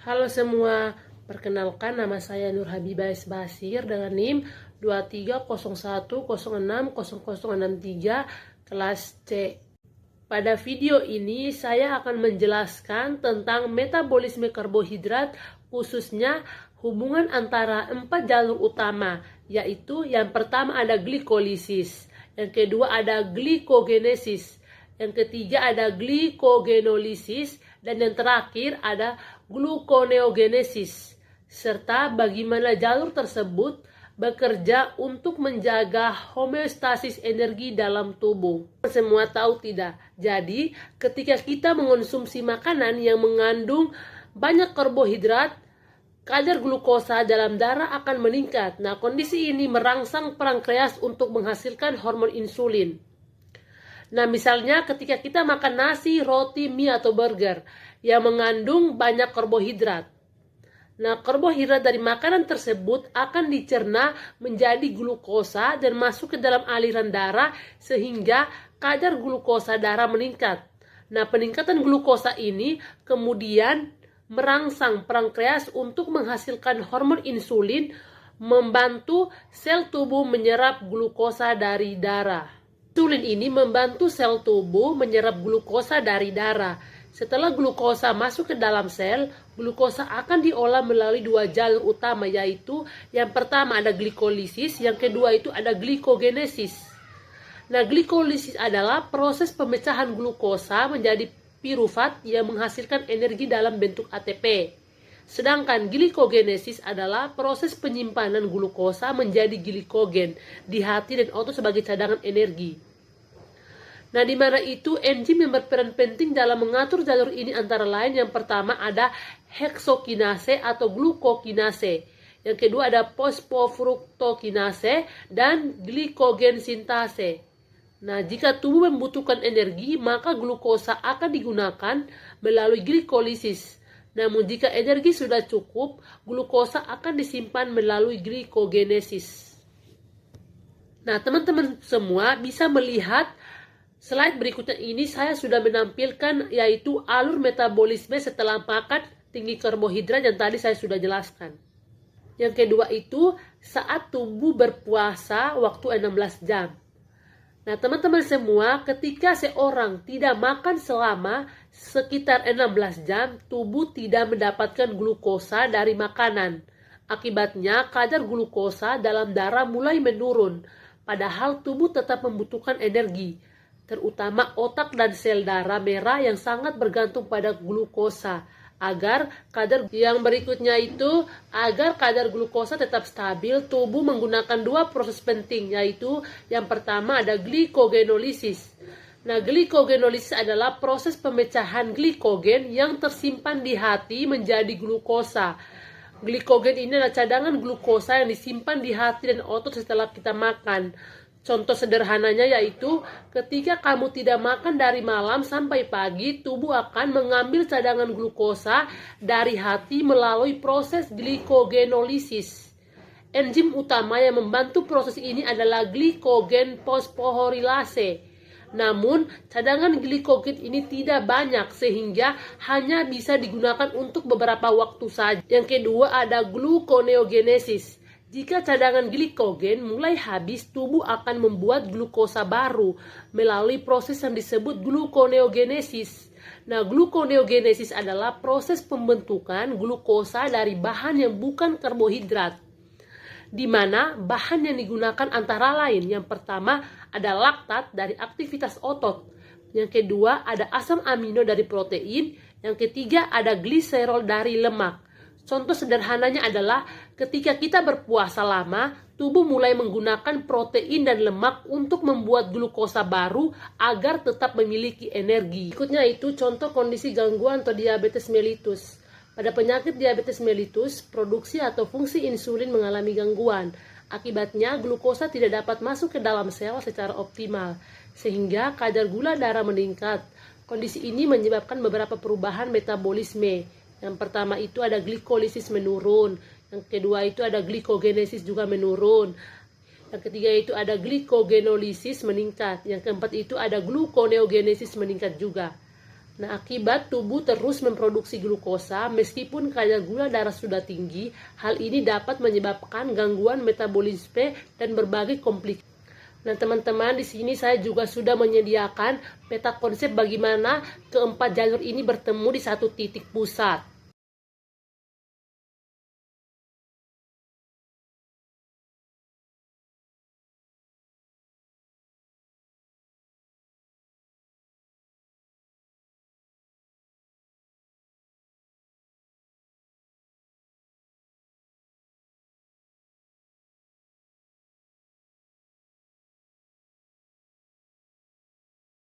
Halo semua, perkenalkan nama saya Nur Habibah S. Basir dengan NIM 2301060063 kelas C. Pada video ini saya akan menjelaskan tentang metabolisme karbohidrat, khususnya hubungan antara 4 jalur utama, yaitu yang pertama ada glikolisis, yang kedua ada glikogenesis, yang ketiga ada glikogenolisis, dan yang terakhir ada gluconeogenesis, serta bagaimana jalur tersebut bekerja untuk menjaga homeostasis energi dalam tubuh. Semua tahu tidak? Jadi, ketika kita mengonsumsi makanan yang mengandung banyak karbohidrat, kadar glukosa dalam darah akan meningkat. Nah, kondisi ini merangsang pankreas untuk menghasilkan hormon insulin. Nah, misalnya ketika kita makan nasi, roti, mie, atau burger yang mengandung banyak karbohidrat. Nah, karbohidrat dari makanan tersebut akan dicerna menjadi glukosa dan masuk ke dalam aliran darah sehingga kadar glukosa darah meningkat. Nah, peningkatan glukosa ini kemudian merangsang pankreas untuk menghasilkan hormon insulin, membantu sel tubuh menyerap glukosa dari darah. Insulin ini membantu sel tubuh menyerap glukosa dari darah. Setelah glukosa masuk ke dalam sel, glukosa akan diolah melalui 2 jalur utama, yaitu yang pertama ada glikolisis, yang kedua itu ada glikogenesis. Nah, glikolisis adalah proses pemecahan glukosa menjadi pirufat yang menghasilkan energi dalam bentuk ATP. Sedangkan glikogenesis adalah proses penyimpanan glukosa menjadi glikogen di hati dan otot sebagai cadangan energi. Nah, di mana itu enzim yang berperan penting dalam mengatur jalur ini antara lain yang pertama ada heksokinase atau glukokinase. Yang kedua ada fosfofruktokinase dan glikogen sintase. Nah, jika tubuh membutuhkan energi, maka glukosa akan digunakan melalui glikolisis. Namun jika energi sudah cukup, glukosa akan disimpan melalui glikogenesis. Nah, teman-teman semua bisa melihat slide berikutnya ini saya sudah menampilkan yaitu alur metabolisme setelah makan tinggi karbohidrat yang tadi saya sudah jelaskan. Yang kedua itu saat tubuh berpuasa waktu 16 jam. Nah, teman-teman semua, ketika seorang tidak makan selama sekitar 16 jam, tubuh tidak mendapatkan glukosa dari makanan. Akibatnya kadar glukosa dalam darah mulai menurun, padahal tubuh tetap membutuhkan energi, terutama otak dan sel darah merah yang sangat bergantung pada glukosa. Agar kadar glukosa tetap stabil, tubuh menggunakan 2 proses penting, yaitu yang pertama ada glikogenolisis. Nah, glikogenolisis adalah proses pemecahan glikogen yang tersimpan di hati menjadi glukosa. Glikogen ini adalah cadangan glukosa yang disimpan di hati dan otot setelah kita makan. Contoh sederhananya yaitu ketika kamu tidak makan dari malam sampai pagi, tubuh akan mengambil cadangan glukosa dari hati melalui proses glikogenolisis. Enzim utama yang membantu proses ini adalah glikogen fosforilase. Namun, cadangan glikogen ini tidak banyak sehingga hanya bisa digunakan untuk beberapa waktu saja. Yang kedua ada gluconeogenesis. Jika cadangan glikogen mulai habis, tubuh akan membuat glukosa baru melalui proses yang disebut gluconeogenesis. Nah, gluconeogenesis adalah proses pembentukan glukosa dari bahan yang bukan karbohidrat, di mana bahan yang digunakan antara lain yang pertama ada laktat dari aktivitas otot, yang kedua ada asam amino dari protein, yang ketiga ada gliserol dari lemak. Contoh sederhananya adalah ketika kita berpuasa lama, tubuh mulai menggunakan protein dan lemak untuk membuat glukosa baru agar tetap memiliki energi. Berikutnya itu contoh kondisi gangguan atau diabetes mellitus. Pada penyakit diabetes mellitus, produksi atau fungsi insulin mengalami gangguan. Akibatnya glukosa tidak dapat masuk ke dalam sel secara optimal, sehingga kadar gula darah meningkat. Kondisi ini menyebabkan beberapa perubahan metabolisme. Yang pertama itu ada glikolisis menurun, yang kedua itu ada glikogenesis juga menurun, yang ketiga itu ada glikogenolisis meningkat, yang keempat itu ada gluconeogenesis meningkat juga. Nah, akibat tubuh terus memproduksi glukosa meskipun kadar gula darah sudah tinggi, hal ini dapat menyebabkan gangguan metabolisme dan berbagai komplikasi. Nah, teman-teman, di sini saya juga sudah menyediakan peta konsep bagaimana keempat jalur ini bertemu di satu titik pusat.